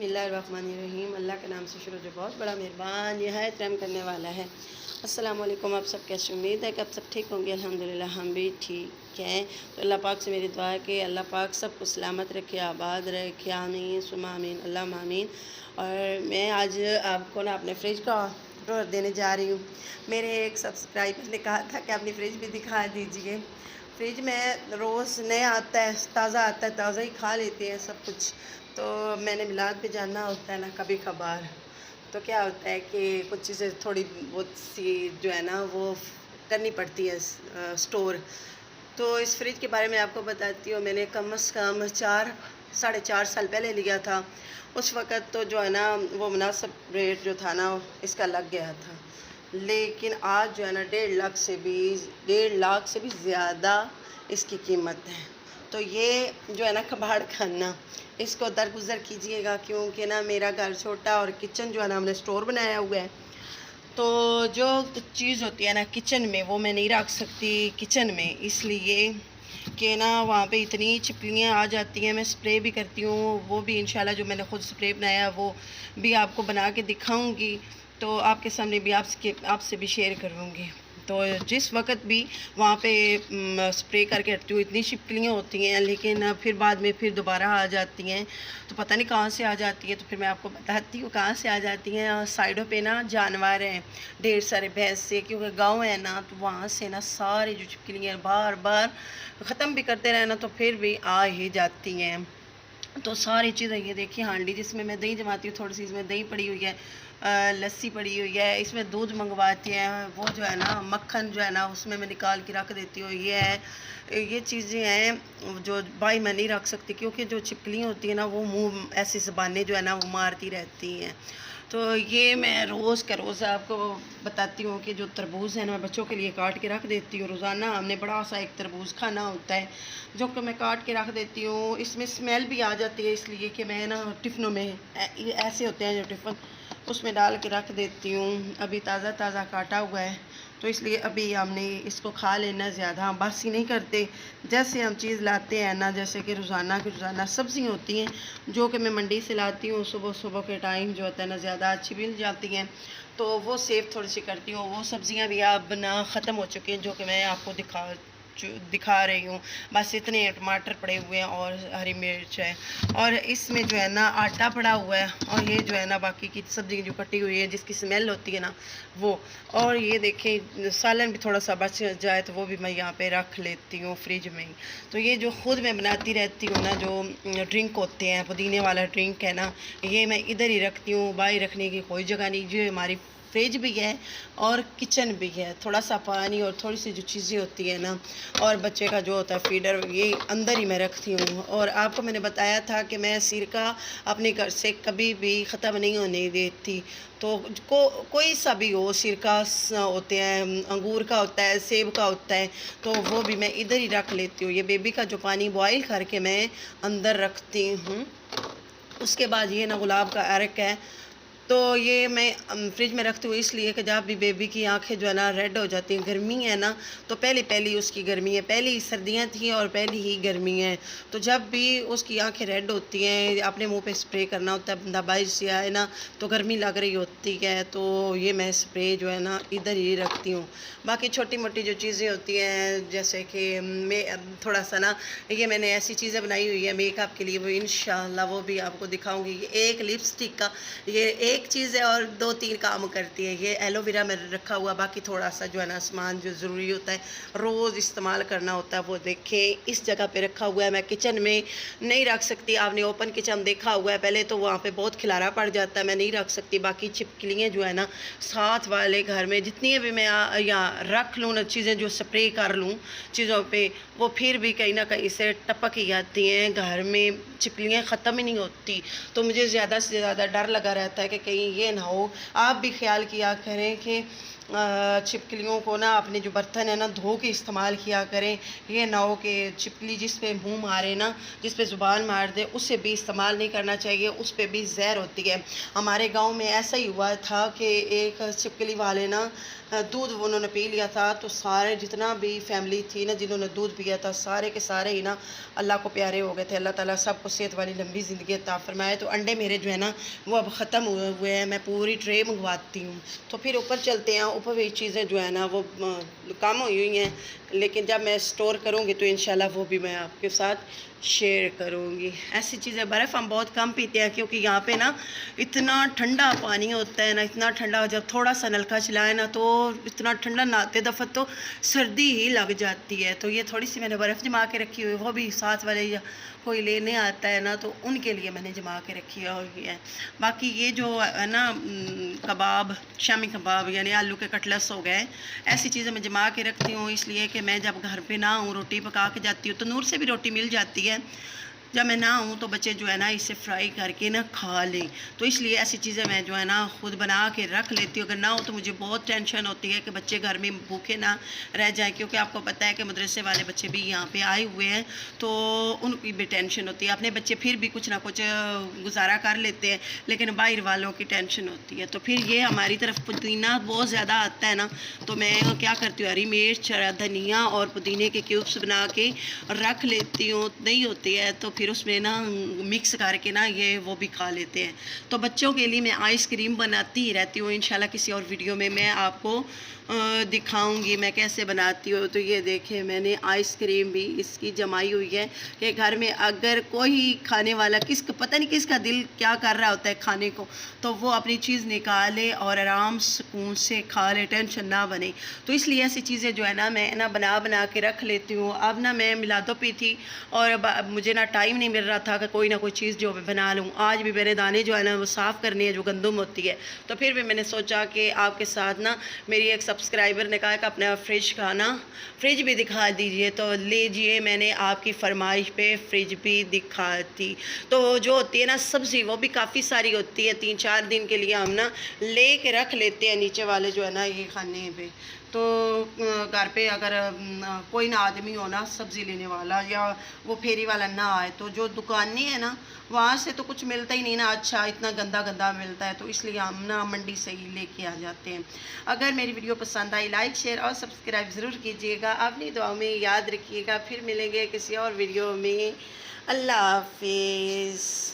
बिस्मिल्लाहिर्रहमानिर्रहीम। अल्लाह के नाम से शुरू जो बहुत बड़ा मेहरबान निहायत रहम करने वाला है। अस्सलाम वालेकुम। आप सब कैसे? उम्मीद है कि आप सब ठीक होंगे। अल्हम्दुलिल्लाह हम भी ठीक हैं। तो अल्लाह पाक से मेरी दुआ है कि अल्लाह पाक सबको सलामत रखे, आबाद रखे। आमीन सुम्मा आमीन, अल्लाहुम्मा आमीन। और मैं आज आपको ना अपने फ्रिज का टूर देने जा रही हूँ। मेरे एक सब्सक्राइबर ने कहा था कि अपनी फ्रिज भी दिखा दीजिए। फ्रिज में रोज़ नया आता है, ताज़ा आता है, ताज़ा ही खा लेते हैं सब कुछ। तो मैंने मिलाद पे जाना होता है ना कभी कभार, तो क्या होता है कि कुछ चीज़ें थोड़ी बहुत सी जो है ना वो करनी पड़ती है स्टोर। तो इस फ्रिज के बारे में आपको बताती हूँ। मैंने कम से कम 4 साढ़े 4 साल पहले लिया था। उस वक़्त तो जो है ना वो मुनासिब रेट जो था ना इसका लग गया था, लेकिन आज जो है ना 1.5 लाख से भी ज़्यादा इसकी कीमत है। तो ये जो है ना कबाड़ खाना, इसको दरगुजर कीजिएगा, क्योंकि ना मेरा घर छोटा और किचन जो है ना हमने स्टोर बनाया हुआ है। तो जो चीज़ होती है ना किचन में वो मैं नहीं रख सकती किचन में, इसलिए कि ना वहाँ पे इतनी छिपकलियाँ आ जाती हैं। मैं स्प्रे भी करती हूँ, वो भी इंशाल्लाह जो मैंने ख़ुद स्प्रे बनाया वो भी आपको बना के दिखाऊंगी, तो आपके सामने भी आपसे भी शेयर करूँगी। तो जिस वक्त भी वहाँ पे स्प्रे करके हटती हूँ इतनी छिपकलियाँ होती हैं, लेकिन फिर बाद में फिर दोबारा आ जाती हैं। तो पता नहीं कहाँ से आ जाती है, तो फिर मैं आपको बताती हूँ कहाँ से आ जाती हैं। और साइडों पे ना जानवर हैं ढेर सारे, भैंस से, क्योंकि गांव है ना, तो वहाँ से ना सारी जो छिपकलियाँ बार बार ख़त्म भी करते रहे ना तो फिर भी आ ही जाती हैं। तो सारी चीज़ें ये देखिए, हांडी जिसमें मैं दही जमाती हूँ, थोड़ी सी इसमें दही पड़ी हुई है, लस्सी पड़ी हुई है, इसमें दूध मंगवाती हैं, वो जो है ना मक्खन जो है ना उसमें मैं निकाल के रख देती हूँ। ये चीज़ें हैं जो भाई मैं नहीं रख सकती, क्योंकि जो छिपकलियाँ होती है ना वो मुंह ऐसी ज़बानें जो है ना वो मारती रहती हैं। तो ये मैं रोज़ का रोज़ आपको बताती हूँ कि जो तरबूज़ है ना मैं बच्चों के लिए काट के रख देती हूँ। रोज़ाना हमने बड़ा सा एक तरबूज़ खाना होता है जो कि मैं काट के रख देती हूँ। इसमें स्मेल भी आ जाती है, इसलिए कि मैं ना टिफ़नों में ऐसे होते हैं जो टिफ़न, उसमें डाल के रख देती हूँ। अभी ताज़ा ताज़ा काटा हुआ है, तो इसलिए अभी हमने इसको खा लेना, ज़्यादा हम बासी नहीं करते। जैसे हम चीज़ लाते हैं ना, जैसे कि रोज़ाना की रोज़ाना सब्ज़ियाँ होती हैं जो कि मैं मंडी से लाती हूँ, सुबह सुबह के टाइम जो होता है ना ज़्यादा अच्छी मिल जाती हैं, तो वो सेव थोड़ी सी करती हूँ। वो सब्ज़ियाँ भी अब ना ख़त्म हो चुकी हैं जो कि मैं आपको दिखा रही हूँ। बस इतने टमाटर पड़े हुए हैं और हरी मिर्च है, और इसमें जो है ना आटा पड़ा हुआ है, और ये जो है ना बाकी की सब्ज़ी जो कटी हुई है जिसकी स्मेल होती है ना वो। और ये देखें सालन भी थोड़ा सा बच जाए तो वो भी मैं यहाँ पे रख लेती हूँ फ्रिज में ही। तो ये जो खुद मैं बनाती रहती हूँ ना, जो ड्रिंक होते हैं, पुदीने वाला ड्रिंक है ना, ये मैं इधर ही रखती हूँ, बाहर रखने की कोई जगह नहीं। जो हमारी फ्रिज भी है और किचन भी है, थोड़ा सा पानी और थोड़ी सी जो चीज़ें होती है ना, और बच्चे का जो होता है फीडर, ये अंदर ही मैं रखती हूँ। और आपको मैंने बताया था कि मैं सिरका अपने घर से कभी भी ख़त्म नहीं होने देती। तो कोई सा भी हो, सिरका होते हैं, अंगूर का होता है, सेब का होता है, तो वो भी मैं इधर ही रख लेती हूँ। ये बेबी का जो पानी बॉयल करके मैं अंदर रखती हूँ। उसके बाद ये ना गुलाब का अर्क है, तो ये मैं फ्रिज में रखती हूँ इसलिए कि जब भी बेबी की आंखें जो है ना रेड हो जाती हैं, गर्मी है ना, तो पहली उसकी गर्मी है, पहली सर्दियाँ थी और पहली ही गर्मी है, तो जब भी उसकी आंखें रेड होती हैं अपने मुंह पे स्प्रे करना होता है। बंदा बाहर से आए ना तो गर्मी लग रही होती है, तो ये मैं स्प्रे जो है ना इधर ही रखती हूँ। बाकी छोटी मोटी जो चीज़ें होती हैं, जैसे कि मैं थोड़ा सा ना, ये मैंने ऐसी चीज़ें बनाई हुई है मेकअप के लिए, वो इंशाल्लाह वो भी आपको दिखाऊंगी। ये एक लिपस्टिक का ये एक चीज़ है और 2-3 काम करती है। ये एलोवेरा में रखा हुआ, बाकी थोड़ा सा जो है ना सामान जो ज़रूरी होता है रोज़ इस्तेमाल करना होता है, वो देखें इस जगह पे रखा हुआ है। मैं किचन में नहीं रख सकती, आपने ओपन किचन देखा हुआ है पहले, तो वहाँ पे बहुत खिलारा पड़ जाता है, मैं नहीं रख सकती। बाकी छिपकलियाँ जो है ना साथ वाले घर में जितनी भी मैं यहाँ रख लूँ ना चीज़ें, जो स्प्रे कर लूँ चीज़ों पे, वो फिर भी कहीं ना कहीं से टपक ही जाती हैं। घर में छिपकलियाँ ख़त्म ही नहीं होती, तो मुझे ज़्यादा से ज़्यादा डर लगा रहता है कि कहीं ये ना हो। आप भी ख्याल किया करें कि छिपकलियों को ना अपने जो बर्तन है ना धो के इस्तेमाल किया करें। ये ना हो कि छिपकली जिस पे मुंह मारे ना, जिस पे ज़ुबान मार दे, उससे भी इस्तेमाल नहीं करना चाहिए, उस पे भी जहर होती है। हमारे गांव में ऐसा ही हुआ था कि एक छिपकली वाले ना दूध उन्होंने पी लिया था, तो सारे जितना भी फैमिली थी ना जिन्होंने दूध पिया था, सारे के सारे ही ना अल्लाह को प्यारे हो गए थे। अल्लाह ताला सबको सेहत वाली लंबी ज़िंदगी अता फरमाए। तो अंडे मेरे जो है ना वो अब ख़त्म हुए हुए हैं, मैं पूरी ट्रे मंगवाती हूँ। तो फिर ऊपर चलते हैं, ऊपर भी चीज़ें जो है ना वो कम हुई हुई हैं, लेकिन जब मैं स्टोर करूँगी तो इंशाल्लाह वो भी मैं आपके साथ शेयर करूँगी। ऐसी चीज़ें, बर्फ़ हम बहुत कम पीते हैं क्योंकि यहाँ पे ना इतना ठंडा पानी होता है ना, इतना ठंडा, जब थोड़ा सा नलका चलाए ना तो इतना ठंडा, नहाते दफ़ा तो सर्दी ही लग जाती है। तो ये थोड़ी सी मैंने बर्फ़ जमा के रखी हुई है, वो भी साथ वाले या कोई लेने आता है ना तो उनके लिए मैंने जमा के रखी हुई है। बाकी ये जो है ना कबाब, शामी कबाब यानी आलू के कटलेट्स हो गए, ऐसी चीज़ें मैं जमा के रखती हूँ, इसलिए कि मैं जब घर पे ना हूँ, रोटी पका के जाती हूँ, तनूर से भी रोटी मिल जाती है, जब मैं ना हूँ तो बच्चे जो है ना इसे फ्राई करके ना खा लें। तो इसलिए ऐसी चीज़ें मैं जो है ना ख़ुद बना के रख लेती हूँ। अगर ना हो तो मुझे बहुत टेंशन होती है कि बच्चे घर में भूखे ना रह जाएं, क्योंकि आपको पता है कि मदरसे वाले बच्चे भी यहाँ पे आए हुए हैं, तो उनकी भी टेंशन होती है। अपने बच्चे फिर भी कुछ ना कुछ गुजारा कर लेते हैं, लेकिन बाहर वालों की टेंशन होती है। तो फिर ये हमारी तरफ पुदीना बहुत ज़्यादा आता है ना, तो मैं क्या करती हूँ, हरी मिर्च, धनिया और पुदीने के क्यूब्स बना के रख लेती हूँ। नहीं होती है तो फिर उसमें ना मिक्स करके ना ये वो भी खा लेते हैं। तो बच्चों के लिए मैं आइसक्रीम बनाती ही रहती हूँ। इंशाल्लाह किसी और वीडियो में मैं आपको दिखाऊंगी मैं कैसे बनाती हूँ। तो ये देखें, मैंने आइसक्रीम भी इसकी जमाई हुई है कि घर में अगर कोई खाने वाला, किसका पता नहीं किसका दिल क्या कर रहा होता है खाने को, तो वो अपनी चीज़ निकाले और आराम सुकून से खा ले, टेंशन ना बने। तो इसलिए ऐसी चीज़ें जो है ना मैं ना बना के रख लेती हूँ। अब ना मैं मिलादों पे थी और मुझे ना टाइम नहीं मिल रहा था कि कोई ना कोई चीज़ जो मैं बना लूँ। आज भी मेरे दाने जो है ना वो साफ़ करने हैं, जो गंदम होती है। तो फिर भी मैंने सोचा कि आपके साथ ना मेरी एक सब्सक्राइबर ने कहा कि अपना फ्रिज भी दिखा दीजिए, तो लीजिए मैंने आपकी फरमाइश पे फ्रिज भी दिखा दी। तो जो होती है ना सब्ज़ी, वो भी काफ़ी सारी होती है, 3-4 दिन के लिए हम ना ले के रख लेते हैं नीचे वाले जो है ना ये खाने पे। तो घर पे अगर कोई ना आदमी हो ना सब्ज़ी लेने वाला, या वो फेरी वाला ना आए, तो जो दुकानें है ना वहाँ से तो कुछ मिलता ही नहीं ना, अच्छा इतना गंदा गंदा मिलता है। तो इसलिए हम ना मंडी से ही लेके आ जाते हैं। अगर मेरी वीडियो पसंद आई, लाइक शेयर और सब्सक्राइब ज़रूर कीजिएगा। अपनी दुआ में याद रखिएगा। फिर मिलेंगे किसी और वीडियो में। अल्लाह हाफिज़।